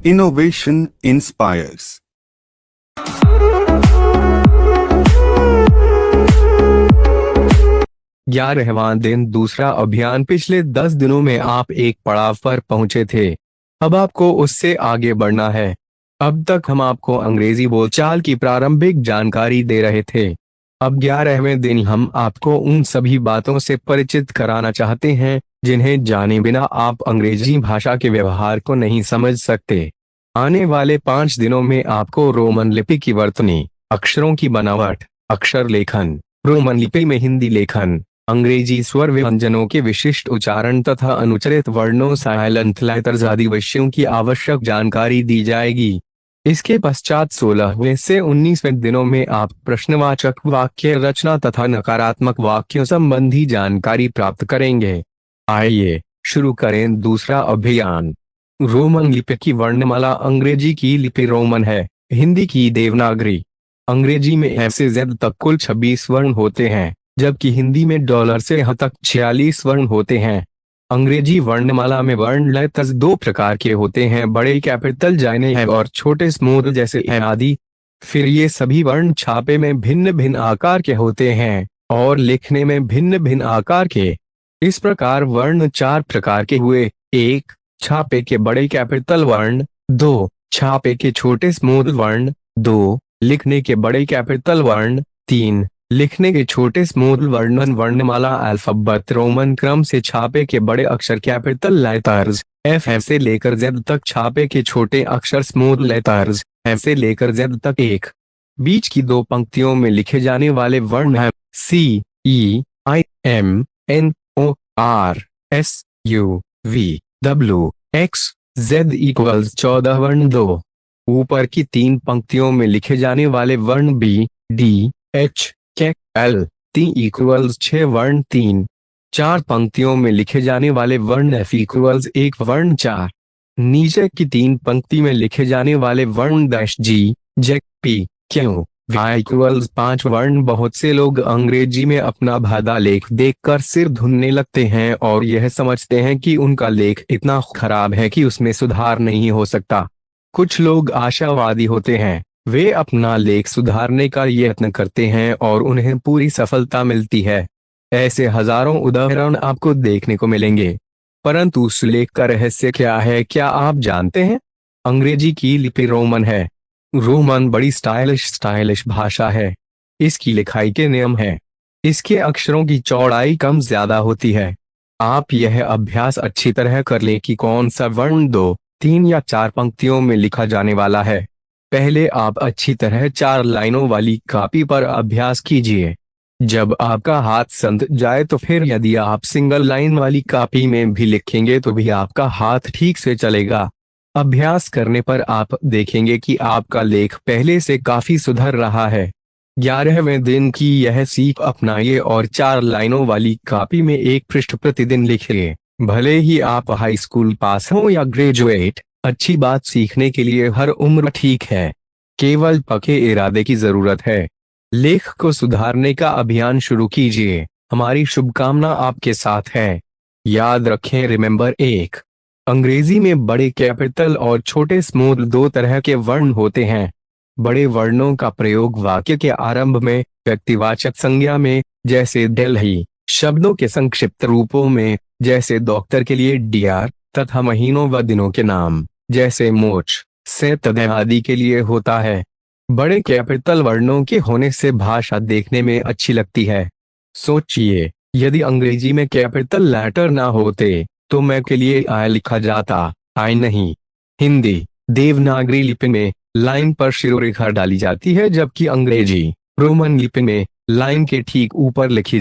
Innovation inspires. 11वां दिन दूसरा अभियान। पिछले 10 दिनों में आप एक पड़ाव पर पहुंचे थे, अब आपको उससे आगे बढ़ना है। अब तक हम आपको अंग्रेजी बोलचाल की प्रारंभिक जानकारी दे रहे थे। अब 11वें दिन हम आपको उन सभी बातों से परिचित कराना चाहते हैं जिन्हें जाने बिना आप अंग्रेजी भाषा के व्यवहार को नहीं समझ सकते। आने वाले 5 दिनों में आपको रोमन लिपि की वर्तनी, अक्षरों की बनावट, अक्षर लेखन, रोमन लिपि में हिंदी लेखन, अंग्रेजी स्वर व्यंजनों के विशिष्ट उच्चारण तथा अनुच्चरित वर्णों साइलेंट लेटर्स आदि विषयों की आवश्यक जानकारी दी जाएगी। इसके पश्चात 16वें से 19वें दिनों में आप प्रश्नवाचक वाक्य रचना तथा नकारात्मक वाक्यों संबंधी जानकारी प्राप्त करेंगे। आइए शुरू करें दूसरा अभियान। रोमन लिपि की वर्णमाला। अंग्रेजी की लिपि रोमन है, हिंदी की देवनागरी। अंग्रेजी में F से Z तक कुल 26 वर्ण होते हैं, जबकि हिंदी में $ से H तक 46 वर्ण होते हैं। अंग्रेजी वर्णमाला में वर्ण लेटर्स 2 प्रकार के होते हैं, बड़े कैपिटल जाने हैं और छोटे स्मॉल जैसे ए आदि। फिर ये सभी वर्ण छापे में भिन्न भिन्न आकार के होते हैं और लिखने में भिन्न भिन्न आकार के। इस प्रकार वर्ण 4 प्रकार के हुए। 1. छापे के बड़े कैपिटल वर्ण। 2. छापे के छोटे स्मॉल वर्ण। 2. लिखने के बड़े कैपिटल वर्ण। 3. लिखने के छोटे स्मॉल वर्ण। वर्णमाला अल्फाबेट रोमन क्रम से छापे के बड़े अक्षर कैपिटल लेटर्स F से लेकर Z तक, छापे के छोटे अक्षर स्मॉल लेटर्स F से लेकर Z तक। 1. बीच की 2 पंक्तियों में लिखे जाने वाले वर्ण हैं C E I M N O R S U V W X Z equals 14 वर्ण। 2. ऊपर की 3 पंक्तियों में लिखे जाने वाले वर्ण B D H K L T equals 6 वर्ण। 3. 4 पंक्तियों में लिखे जाने वाले वर्ण F इक्वल्स 1 वर्ण। 4. नीचे की 3 पंक्ति में लिखे जाने वाले वर्ण dash G J P Q Y equals 5 वर्ण। बहुत से लोग अंग्रेजी में अपना भादा लेख देखकर सिर धुनने लगते हैं और यह समझते हैं कि उनका लेख इतना खराब है कि उसमें सुधार नहीं हो सकता। कुछ लोग आशावादी होते हैं, वे अपना लेख सुधारने का यत्न करते हैं और उन्हें पूरी सफलता मिलती है। ऐसे हजारों उदाहरण आपको देखने को मिलेंगे। परंतु उस लेख का रहस्य क्या है, क्या आप जानते हैं? अंग्रेजी की लिपि रोमन है। रोमन बड़ी स्टाइलिश भाषा है। इसकी लिखाई के नियम हैं। इसके अक्षरों की चौड़ाई कम ज्यादा होती है। आप यह अभ्यास अच्छी तरह कर लें कि कौन सा वर्ण 2, 3 या 4 पंक्तियों में लिखा जाने वाला है। पहले आप अच्छी तरह 4 लाइनों वाली कॉपी पर अभ्यास कीजिए। जब आपका हाथ संत जाए तो फिर यदि आप सिंगल लाइन वाली कॉपी में भी लिखेंगे तो भी आपका हाथ ठीक से चलेगा। अभ्यास करने पर आप देखेंगे कि आपका लेख पहले से काफी सुधर रहा है। 11वें दिन की यह सीख अपनाइए और 4 लाइनों वाली कॉपी में एक पृष्ठ प्रतिदिन लिखिए। भले ही आप हाई स्कूल पास हो या ग्रेजुएट, अच्छी बात सीखने के लिए हर उम्र ठीक है। केवल पक्के इरादे की जरूरत है। लेख को सुधारने का अभियान शुरू कीजिए। हमारी शुभकामना आपके साथ है। याद रखें, रिमेंबर 1. अंग्रेजी में बड़े कैपिटल और छोटे स्मॉल 2 तरह के वर्ण होते हैं। बड़े वर्णों का प्रयोग वाक्य के आरंभ में, व्यक्तिवाचक संज्ञा में जैसे दिल्ली, शब्दों के संक्षिप्त रूपों में जैसे डॉक्टर के लिए DR, तथा महीनों व दिनों के नाम जैसे मार्च से आदि के लिए होता है। बड़े कैपिटल वर्णों के होने से भाषा देखने में अच्छी लगती है। सोचिए, यदि अंग्रेजी में कैपिटल लेटर ना होते तो मैं के लिए I लिखा जाता, I नहीं। हिंदी देवनागरी लिपि में लाइन पर शिरोरेखा डाली जाती है, जबकि अंग्रेजी रोमन लिपि में लाइन के ठीक ऊपर लिखी